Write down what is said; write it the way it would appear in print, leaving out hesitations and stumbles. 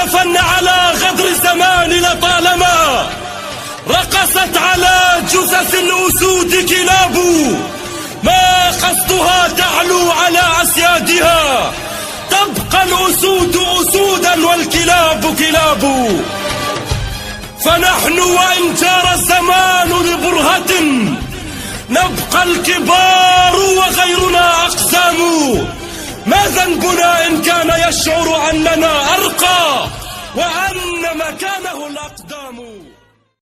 أسفا على غدر الزمان لطالما رقصت على جثث الأسود كلاب، ما قصدها تعلو على أسيادها، تبقى الأسود أسودا والكلاب كلاب. فنحن وإن جار الزمان لبرهة نبقى الكبار وغيرنا أقسام، ما ذنبنا إن كان يشعر أننا أرقى وأن مكانه الأقدام.